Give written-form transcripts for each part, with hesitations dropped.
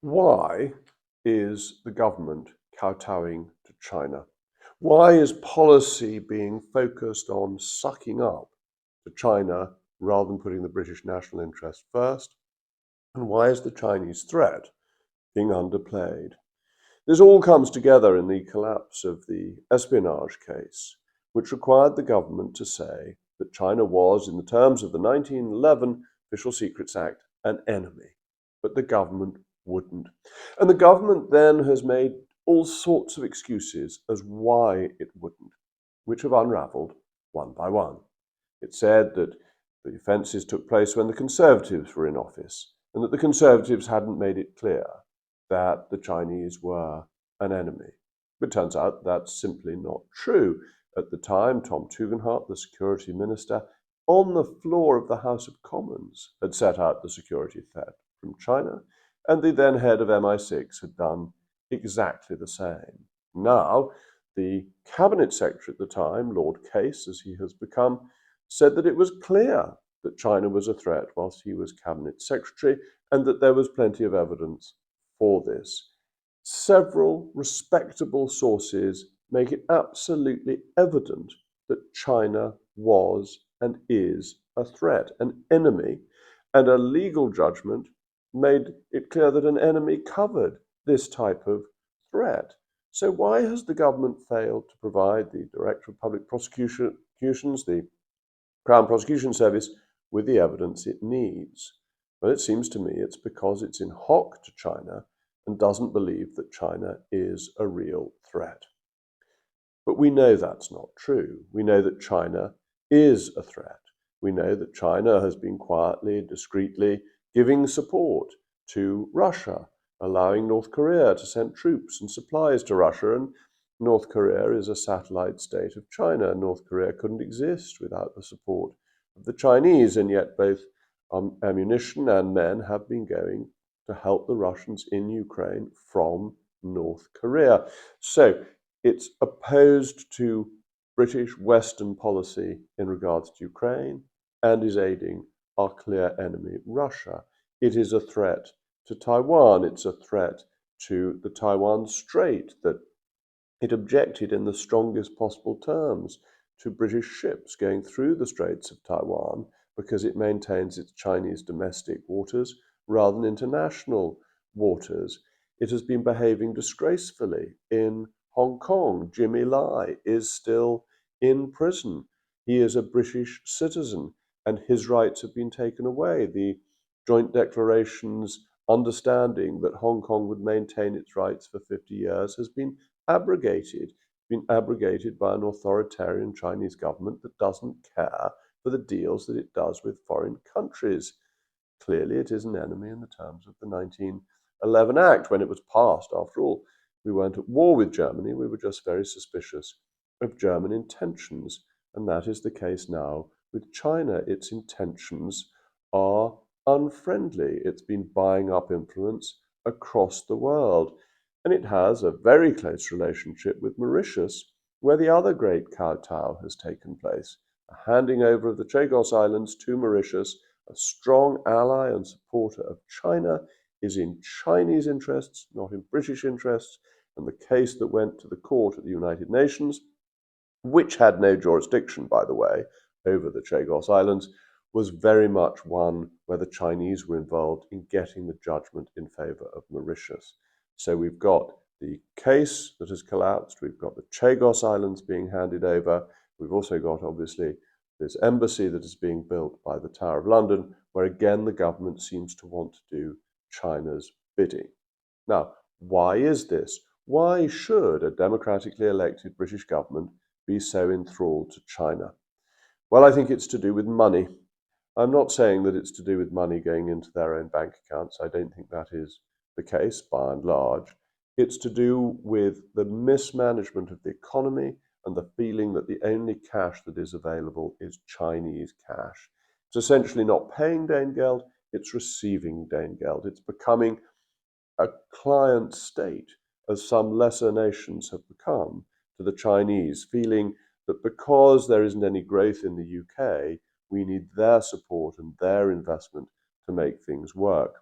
Why is the government kowtowing to China? Why is policy being focused on sucking up to China rather than putting the British national interest first? And why is the Chinese threat being underplayed? This all comes together in the collapse of the espionage case, which required the government to say that China was, in the terms of the 1911 Official Secrets Act, an enemy. But the government wouldn't. And the government then has made all sorts of excuses as why it wouldn't, which have unravelled one by one. It said that the offences took place when the Conservatives were in office, and that the Conservatives hadn't made it clear that the Chinese were an enemy. But it turns out that's simply not true. At the time, Tom Tugendhat, the security minister, on the floor of the House of Commons, had set out the security threat from China, and the then head of MI6 had done exactly the same. Now, the cabinet secretary at the time, Lord Case, as he has become, said that it was clear that China was a threat whilst he was cabinet secretary, and that there was plenty of evidence for this. Several respectable sources make it absolutely evident that China was and is a threat, an enemy, and a legal judgment made it clear that an enemy covered this type of threat. So why has the government failed to provide the Director of Public Prosecutions, the Crown Prosecution Service, with the evidence it needs? Well, it seems to me it's because it's in hock to China and doesn't believe that China is a real threat. But we know that's not true. We know that China is a threat. We know that China has been quietly, discreetly giving support to Russia, allowing North Korea to send troops and supplies to Russia. And North Korea is a satellite state of China. North Korea couldn't exist without the support of the Chinese, and yet both ammunition and men have been going to help the Russians in Ukraine from North Korea. So it's opposed to British Western policy in regards to Ukraine and is aiding our clear enemy, Russia. It is a threat to Taiwan. It's a threat to the Taiwan Strait, that it objected in the strongest possible terms to British ships going through the Straits of Taiwan because it maintains its Chinese domestic waters rather than international waters. It has been behaving disgracefully in Hong Kong. Jimmy Lai is still in prison. He is a British citizen and his rights have been taken away. The joint declaration's understanding that Hong Kong would maintain its rights for 50 years has been abrogated by an authoritarian Chinese government that doesn't care for the deals that it does with foreign countries. Clearly, it is an enemy in the terms of the 1911 Act. When it was passed, after all, we weren't at war with Germany, we were just very suspicious of German intentions. And that is the case now with China. Its intentions are unfriendly. It's been buying up influence across the world. And it has a very close relationship with Mauritius, where the other great kowtow has taken place, a handing over of the Chagos Islands to Mauritius. A strong ally and supporter of China is in Chinese interests, not in British interests. And the case that went to the court at the United Nations, which had no jurisdiction, by the way, over the Chagos Islands, was very much one where the Chinese were involved in getting the judgment in favor of Mauritius. So we've got the case that has collapsed, we've got the Chagos Islands being handed over, we've also got, obviously, this embassy that is being built by the Tower of London, where again the government seems to want to do China's bidding. Now, why is this? Why should a democratically elected British government be so enthralled to China? Well, I think it's to do with money. I'm not saying that it's to do with money going into their own bank accounts. I don't think that is the case by and large. It's to do with the mismanagement of the economy and the feeling that the only cash that is available is Chinese cash. It's essentially not paying Danegeld, it's receiving Danegeld. It's becoming a client state, as some lesser nations have become to the Chinese, feeling that because there isn't any growth in the UK, we need their support and their investment to make things work.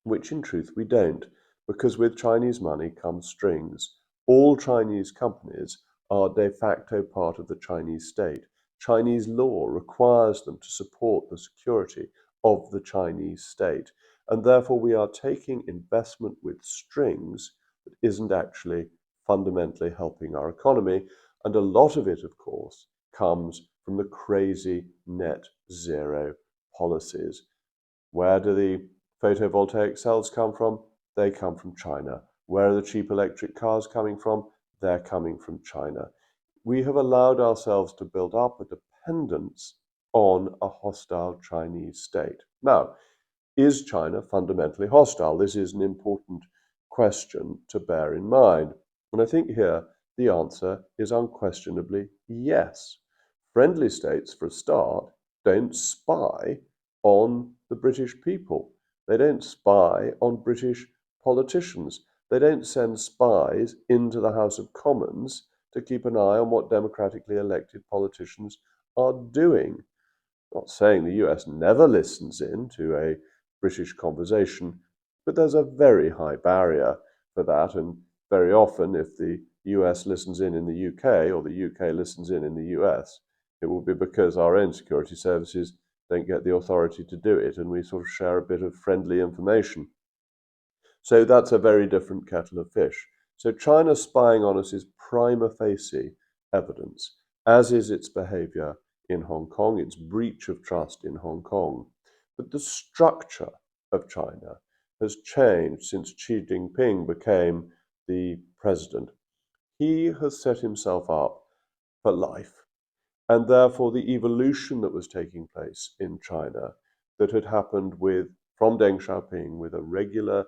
which in truth we don't, because with Chinese money comes strings. All Chinese companies are de facto part of the Chinese state. Chinese law requires them to support the security of the Chinese state, and therefore we are taking investment with strings that isn't actually fundamentally helping our economy, and a lot of it, of course, comes from the crazy net zero policies. Where do the photovoltaic cells come from? They come from China. Where are the cheap electric cars coming from? They're coming from China. We have allowed ourselves to build up a dependence on a hostile Chinese state. Now, is China fundamentally hostile? This is an important question to bear in mind. And I think here the answer is unquestionably yes. Friendly states, for a start, don't spy on the British people. They don't spy on British politicians. They don't send spies into the House of Commons to keep an eye on what democratically elected politicians are doing. Not saying the US never listens in to a British conversation, but there's a very high barrier for that. And very often, if the US listens in the UK or the UK listens in the US, it will be because our own security services don't get the authority to do it, and we sort of share a bit of friendly information. So that's a very different kettle of fish. So China spying on us is prima facie evidence, as is its behavior in Hong Kong, its breach of trust in Hong Kong. But the structure of China has changed since Xi Jinping became the president. He has set himself up for life, and therefore the evolution that was taking place in China that had happened with from Deng Xiaoping with a regular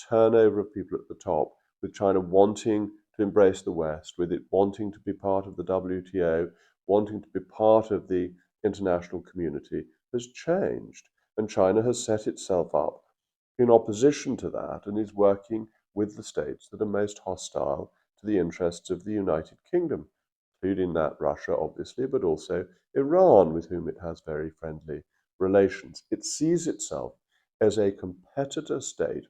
turnover of people at the top, with China wanting to embrace the West, with it wanting to be part of the WTO, wanting to be part of the international community, has changed. And China has set itself up in opposition to that and is working with the states that are most hostile to the interests of the United Kingdom, including that Russia, obviously, but also Iran, with whom it has very friendly relations. It sees itself as a competitor state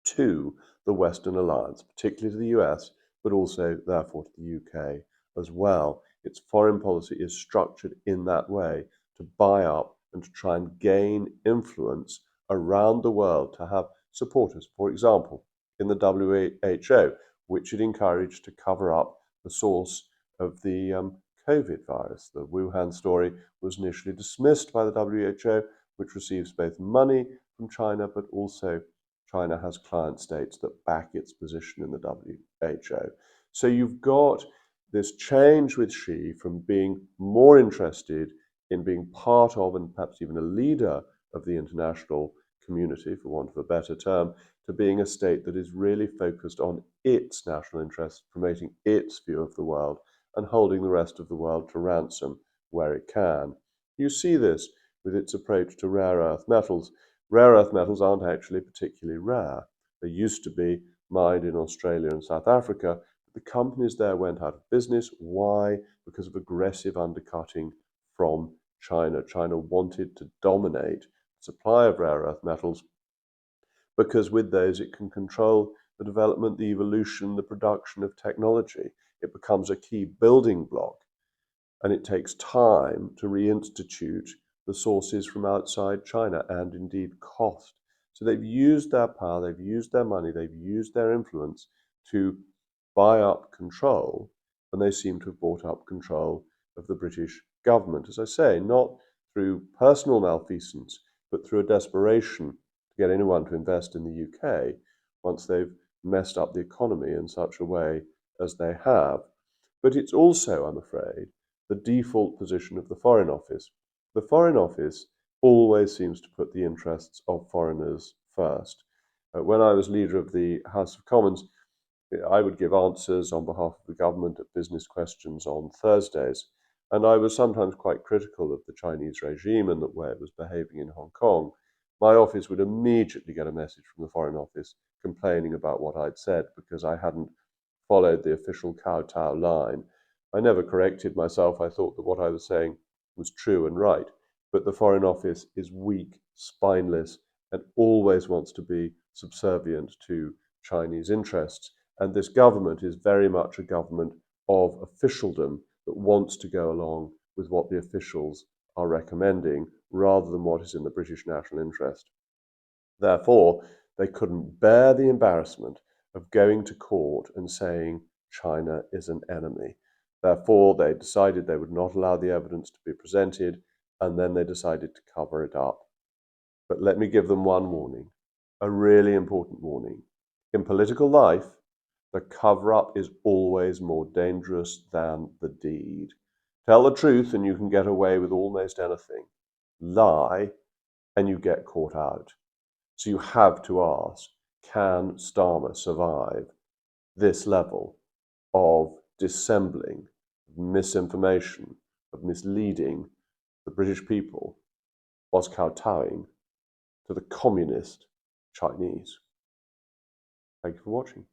to the Western alliance, particularly to the US, but also, therefore, to the UK as well. Its foreign policy is structured in that way to buy up and to try and gain influence around the world, to have supporters, for example, in the WHO, which it encouraged to cover up the source of the COVID virus. The Wuhan story was initially dismissed by the WHO, which receives both money from China, but also China has client states that back its position in the WHO. So you've got this change with Xi from being more interested in being part of and perhaps even a leader of the international community, for want of a better term, to being a state that is really focused on its national interests, promoting its view of the world, and holding the rest of the world to ransom where it can. You see this with its approach to rare earth metals. Rare earth metals aren't actually particularly rare. They used to be mined in Australia and South Africa. The companies there went out of business. Why? Because of aggressive undercutting from China. China wanted to dominate the supply of rare earth metals because with those it can control the development, the evolution, the production of technology. It becomes a key building block, and it takes time to reinstitute the sources from outside China and indeed cost. So they've used their power, they've used their money, they've used their influence to buy up control, and they seem to have bought up control of the British government. As I say, not through personal malfeasance, but through a desperation to get anyone to invest in the UK once they've messed up the economy in such a way as they have. But it's also, I'm afraid, the default position of the Foreign Office. The Foreign Office always seems to put the interests of foreigners first. When I was leader of the House of Commons, I would give answers on behalf of the government at business questions on Thursdays, and I was sometimes quite critical of the Chinese regime and the way it was behaving in Hong Kong. My office would immediately get a message from the Foreign Office complaining about what I'd said because I hadn't followed the official kowtow line. I never corrected myself. I thought that what I was saying was true and right. But the Foreign Office is weak, spineless, and always wants to be subservient to Chinese interests. And this government is very much a government of officialdom that wants to go along with what the officials are recommending rather than what is in the British national interest. Therefore, they couldn't bear the embarrassment of going to court and saying China is an enemy. Therefore, they decided they would not allow the evidence to be presented, and then they decided to cover it up. But let me give them one warning, a really important warning. In political life, the cover up is always more dangerous than the deed. Tell the truth and you can get away with almost anything. Lie and you get caught out. So you have to ask, can Starmer survive this level of dissembling, misinformation, of misleading the British people whilst kowtowing to the communist Chinese? Thank you for watching.